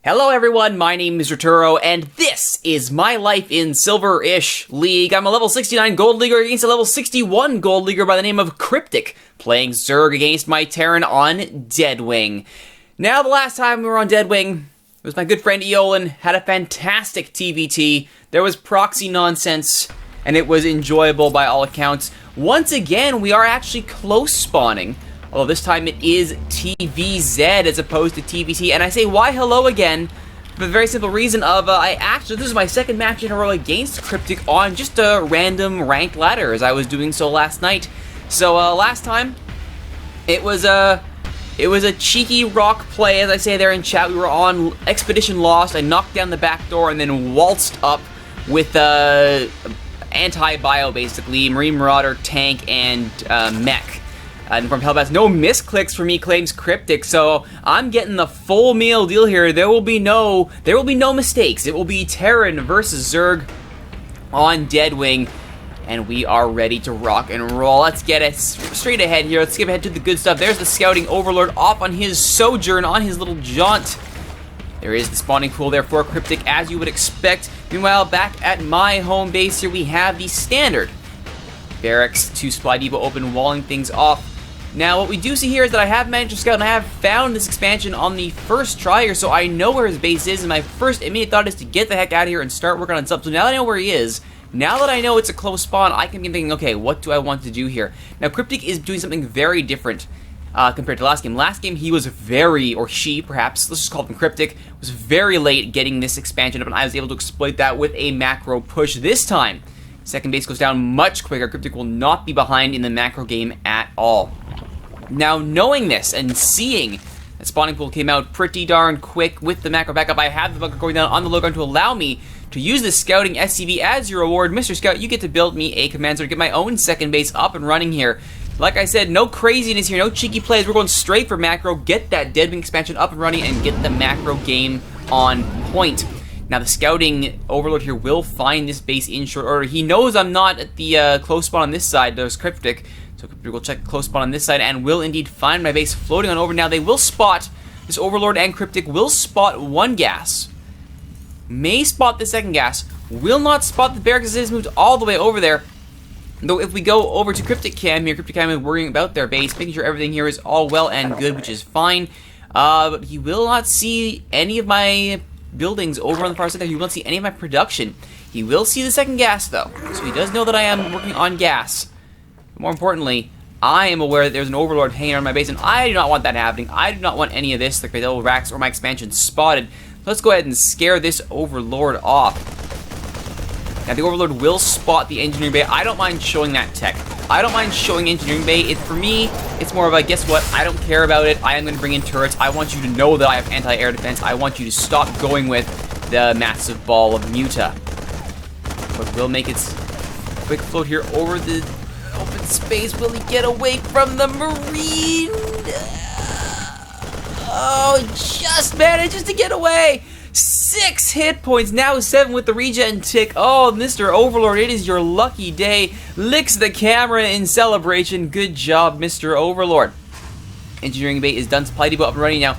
Hello everyone, my name is Rituro, and this is my life in Silver-ish League. I'm a level 69 Gold Leaguer against a level 61 Gold Leaguer by the name of Cryptic, playing Zerg against my Terran on Deadwing. Now, the last time we were on Deadwing, it was my good friend Eolin, had a fantastic TVT, there was proxy nonsense, and it was enjoyable by all accounts. Once again, we are actually close spawning. Although this time it is TVZ as opposed to TVT, and I say why hello again for the very simple reason of this is my second match in a row against Cryptic on just a random ranked ladder as I was doing so last night. So last time it was a cheeky rock play, as I say there in chat. We were on Expedition Lost. I knocked down the back door and then waltzed up with anti-bio basically, Marine Marauder, tank, and mech. And from Hellbats, no misclicks for me, claims Cryptic, so I'm getting the full meal deal here. There will be no mistakes. It will be Terran versus Zerg on Deadwing, and we are ready to rock and roll. Let's get it straight ahead here. Let's skip ahead to the good stuff. There's the Scouting Overlord off on his sojourn, on his little jaunt. There is the spawning pool there for Cryptic, as you would expect. Meanwhile, back at my home base here, we have the standard barracks to Supply Depot open, walling things off. Now, what we do see here is that I have managed to scout, and I have found this expansion on the first try here, so I know where his base is, and my first immediate thought is to get the heck out of here and start working on something. So now that I know where he is, now that I know it's a close spawn, I can be thinking, okay, what do I want to do here? Now, Cryptic is doing something very different compared to last game. Last game, he was she, perhaps, let's just call him Cryptic, was very late getting this expansion up, and I was able to exploit that with a macro push this time. Second base goes down much quicker. Cryptic will not be behind in the macro game at all. Now, knowing this and seeing that spawning pool came out pretty darn quick with the macro backup, I have the bunker going down on the low ground to allow me to use this scouting SCV as your reward. Mr. Scout, you get to build me a command center to get my own second base up and running here. Like I said, no craziness here, no cheeky plays. We're going straight for macro, get that Deadwing expansion up and running, and get the macro game on point. Now, the Scouting Overlord here will find this base in short order. He knows I'm not at the close spawn on this side. There's Cryptic. So Cryptic will check close spawn on this side and will indeed find my base floating on over. Now, they will spot, this Overlord and Cryptic will spot one gas. May spot the second gas. Will not spot the barracks as it has moved all the way over there. Though if we go over to Cryptic Cam here, Cryptic Cam is worrying about their base, making sure everything here is all well and good, which is fine. But he will not see any of my buildings over on the far side there. He won't see any of my production. He will see the second gas though, so he does know that I am working on gas. More importantly, I am aware that there's an Overlord hanging around my base, and I do not want that happening. I do not want any of this, the Cradle Racks or my expansion spotted. Let's go ahead and scare this Overlord off. Now, the Overlord will spot the engineering bay. I don't mind showing that tech. I don't mind showing engineering bay. For me, it's more of a, guess what, I don't care about it. I am going to bring in turrets. I want you to know that I have anti-air defense. I want you to stop going with the massive ball of Muta. But we'll make its quick float here over the open space. Will he get away from the Marine? Oh, just manages to get away. 6 hit points, now 7 with the regen tick. Oh, Mr. Overlord, it is your lucky day. Licks the camera in celebration. Good job, Mr. Overlord. Engineering bay is done. Supply depot up and running now.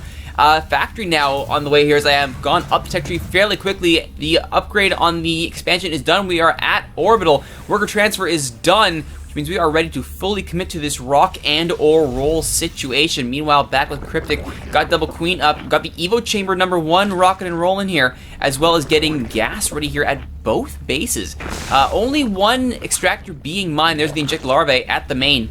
Factory now on the way here, as I have gone up the tech tree fairly quickly. The upgrade on the expansion is done. We are at orbital. Worker transfer is done, which means we are ready to fully commit to this rock and or roll situation. Meanwhile, back with Cryptic, got double queen up, got the Evo chamber #1 rocking and rolling here, as well as getting gas ready here at both bases. Only one extractor being mined. There's the inject larvae at the main.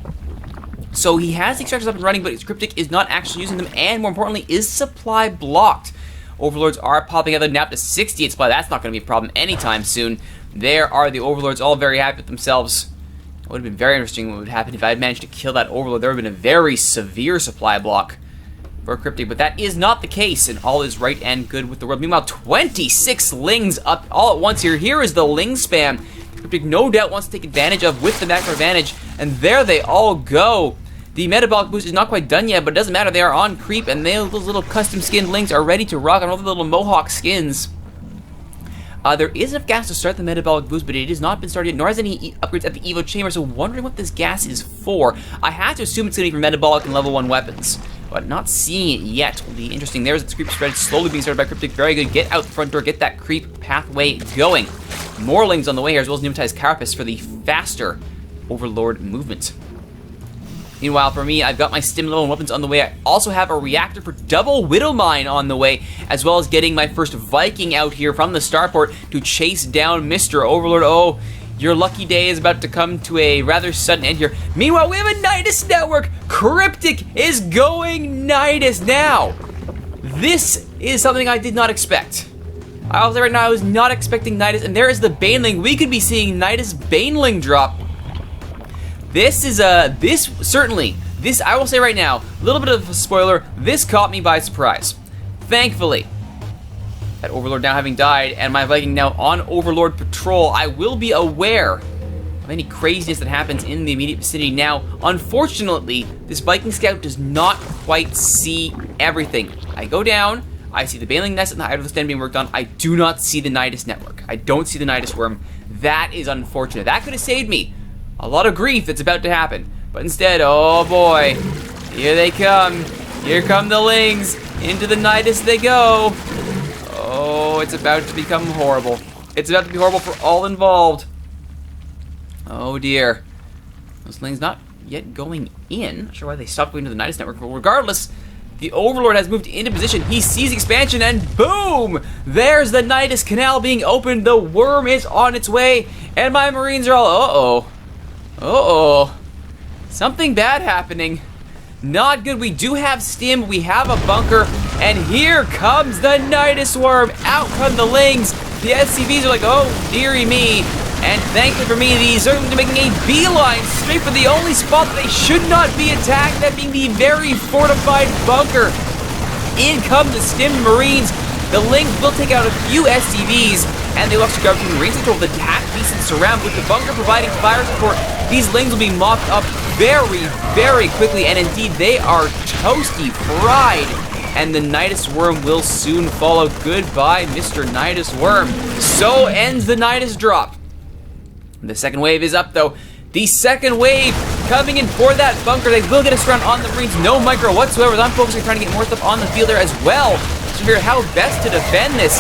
So he has the extractors up and running, but Cryptic is not actually using them, and more importantly, is supply blocked. Overlords are popping out now up to 68 supply. That's not going to be a problem anytime soon. There are the Overlords, all very happy with themselves. It would have been very interesting what would happen if I had managed to kill that Overlord. There would have been a very severe supply block for Cryptic, but that is not the case, and all is right and good with the world. Meanwhile, 26 Lings up all at once here. Here is the Ling spam. Cryptic no doubt wants to take advantage of with the macro advantage, and there they all go. The metabolic boost is not quite done yet, but it doesn't matter. They are on creep, and those little custom skinned Lings are ready to rock on all the little Mohawk skins. There is enough gas to start the metabolic boost, but it has not been started yet, nor has any upgrades at the Evo chamber, so wondering what this gas is for. I have to assume it's going to be for metabolic and level 1 weapons. but not seeing it yet. Will be interesting. There's the creep spread slowly being started by Cryptic. Very good. Get out the front door. Get that creep pathway going. Morlings on the way here, as well as Pneumatized Carapace for the faster Overlord movement. Meanwhile, for me, I've got my stim level and weapons on the way. I also have a reactor for double Widow Mine on the way, as well as getting my first Viking out here from the starport to chase down Mr. Overlord. Oh, your lucky day is about to come to a rather sudden end here. Meanwhile, we have a Nydus network. Cryptic is going Nydus now. This is something I did not expect. I'll say right now, I was not expecting Nydus, and there is the Baneling. We could be seeing Nydus Baneling drop. This is I will say right now, a little bit of a spoiler, this caught me by surprise. Thankfully, that Overlord now having died, and my Viking now on Overlord patrol, I will be aware of any craziness that happens in the immediate vicinity. Now, unfortunately, this Viking Scout does not quite see everything. I go down, I see the Baneling Nest and the Hydrolith Den being worked on. I do not see the Nydus network. I don't see the Nydus Worm. That is unfortunate. That could have saved me a lot of grief that's about to happen. But instead, oh boy, here they come. Here come the Lings. Into the Nydus they go. Oh, it's about to become horrible. It's about to be horrible for all involved. Oh dear. Those Lings not yet going in. Not sure why they stopped going to the Nydus network, but regardless, the Overlord has moved into position. He sees expansion, and boom! There's the Nydus Canal being opened. The Worm is on its way, and my Marines are all, uh-oh. Uh-oh. Something bad happening. Not good. We do have stim. We have a bunker. And here comes the Nydus Worm. Out come the Lings. The SCVs are like, oh, dearie me. And thankfully for me, the Zerg are making a beeline straight for the only spot that they should not be attacked, that being the very fortified bunker. In come the stim Marines. The Lings will take out a few SCVs, and they will actually grab from Marines control the half-decent surround. With the bunker providing fire support, these Lings will be mopped up very, very quickly, and indeed they are toasty fried. And the Nydus Worm will soon follow. Goodbye, Mr. Nydus Worm. So ends the Nydus drop. The second wave is up, though. The second wave coming in for that bunker. They will get us around on the Marines. No micro whatsoever. I'm focusing on trying to get more stuff on the field there as well to figure out how best to defend this.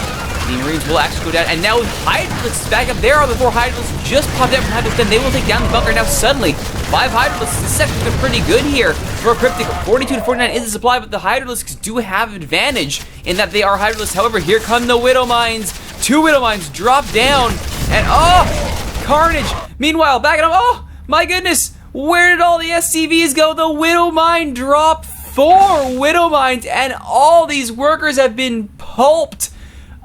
The Marines will actually go down, and now Hydroliths back up. There are the 4 Hydroliths just popped out from Hydroliths. Then they will take down the bunker. Now suddenly, 5 Hydroliths. The section's been pretty good here for Cryptic. 42 to 49 is the supply, but the Hydroliths do have advantage in that they are Hydroliths. However, here come the Widow Mines. 2 Widow Mines drop down, and oh, carnage. Meanwhile, back at him. Oh my goodness, where did all the SCVs go? The Widow Mine dropped. 4 Widow Mines, and all these workers have been pulped.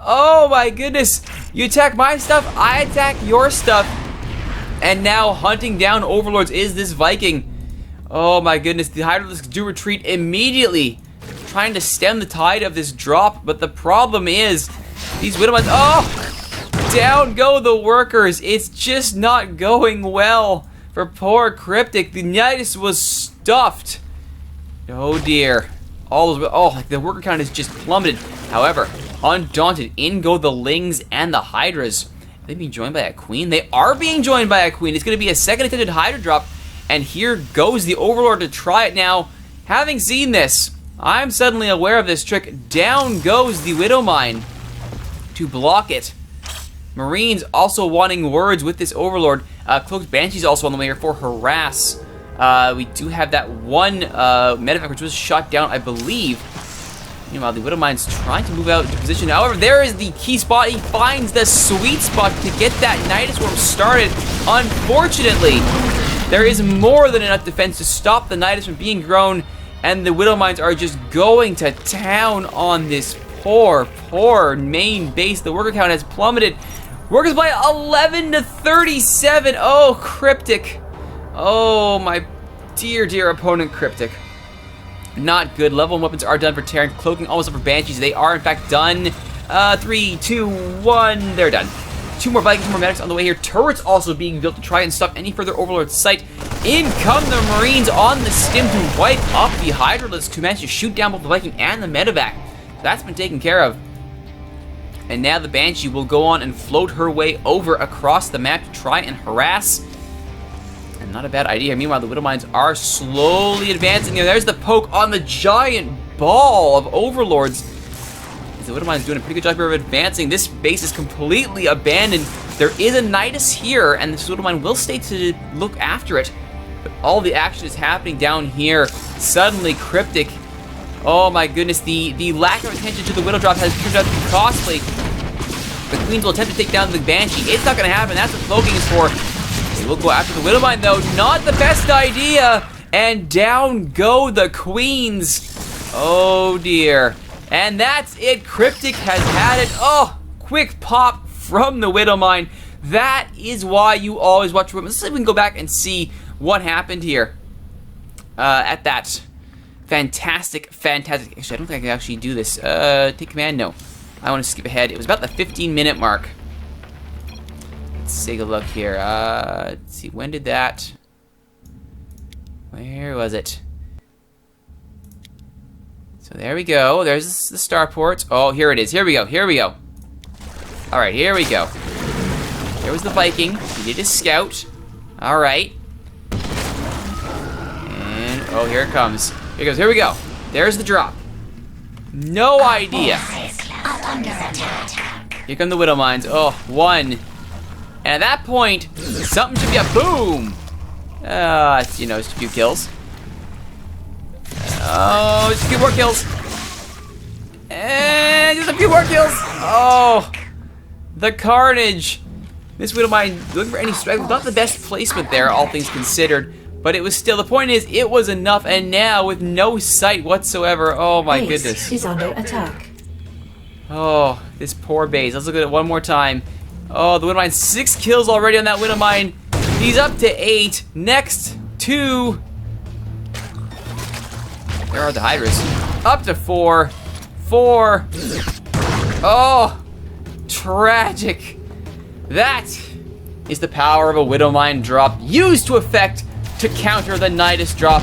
Oh my goodness. You attack my stuff, I attack your stuff. And now hunting down Overlords is this Viking. Oh my goodness, the Hydroliths do retreat immediately, trying to stem the tide of this drop. But the problem is, these Widow Mines, oh, down go the workers. It's just not going well for poor Cryptic. The Nydus was stuffed. Oh dear. Like the worker count has just plummeted. However, undaunted, in go the Lings and the Hydras. Are they being joined by a Queen? They are being joined by a Queen. It's going to be a second attempted Hydra drop. And here goes the Overlord to try it now. Having seen this, I'm suddenly aware of this trick. Down goes the Widow Mine to block it. Marines also wanting words with this Overlord. Cloaked Banshee's also on the way here for harass. We do have that one medevac which was shot down, I believe. Meanwhile, the Widow Mine's trying to move out into position. However, there is the key spot. He finds the sweet spot to get that Nydus Worm started. Unfortunately, there is more than enough defense to stop the Nydus from being grown, and the Widow Mines are just going to town on this poor, poor main base. The worker count has plummeted. Workers by 11 to 37. Oh, Cryptic. Oh, my dear, dear opponent, Cryptic. Not good. Level 1 weapons are done for Terran. Cloaking almost up for Banshees. They are, in fact, done. 3, 2, 1. They're done. 2 more Vikings, 2 more medics on the way here. Turrets also being built to try and stop any further Overlord sight. In come the Marines on the stim to wipe up the Hydroliths, to manage to shoot down both the Viking and the medevac. So that's been taken care of. And now the Banshee will go on and float her way over across the map to try and harass Not a bad idea. Meanwhile, the Widow Mines are slowly advancing. There's the poke on the giant ball of Overlords. The Widow Mine's doing a pretty good job here of advancing. This base is completely abandoned. There is a Nydus here, and this Widow Mine will stay to look after it. But all the action is happening down here. Suddenly, Cryptic. Oh my goodness, the lack of attention to the Widow drop has turned out to be costly. The Queens will attempt to take down the Banshee. It's not going to happen. That's what cloaking is for. They will go after the Widow Mine, though. Not the best idea. And down go the Queens. Oh dear. And that's it. Cryptic has had it. Oh, quick pop from the Widow Mine. That is why you always watch. Let's see if we can go back and see what happened here at that fantastic. Actually, I don't think I can actually do this. Take command. No, I want to skip ahead. It was about the 15-minute mark. Let's take a look here. Let's see. When did that? Where was it? So there we go. There's the starport. Oh, here it is. Here we go. Here we go. All right, here we go. There was the Viking. He did his scout. All right. And oh, here it comes. Here it goes. Here we go. There's the drop. No idea. Here come the Widow Mines. Oh, one. And at that point, something should be a boom. It's, you know, just a few kills. Oh, just a few more kills. And just a few more kills. Oh, the carnage. This Widow Mine looking for any strike. Not the best placement there, all things considered. But it was still, the point is, it was enough. And now, with no sight whatsoever, oh my goodness. Is under attack. Oh, this poor base. Let's look at it one more time. Oh, the Widow Mine, 6 kills already on that Widow Mine. He's up to 8. Next, 2. There are the Hydras. Up to 4. 4. Oh, tragic. That is the power of a Widow Mine drop used to effect to counter the Nydus drop.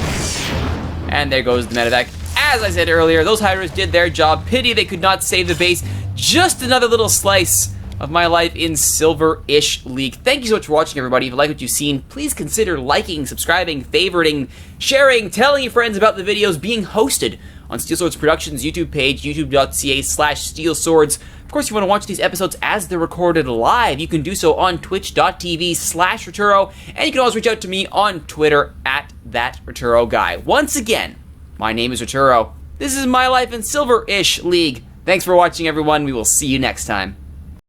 And there goes the medevac. As I said earlier, those Hydras did their job. Pity they could not save the base. Just another little slice of my life in Silver-ish League. Thank you so much for watching, everybody. If you like what you've seen, please consider liking, subscribing, favoriting, sharing, telling your friends about the videos being hosted on Steel Swords Productions YouTube page, youtube.ca/steelswords. Of course, if you want to watch these episodes as they're recorded live, you can do so on twitch.tv/Rituro, and you can always reach out to me on Twitter @thatRituroGuy. Once again, my name is Rituro. This is my life in Silver-ish League. Thanks for watching, everyone. We will see you next time.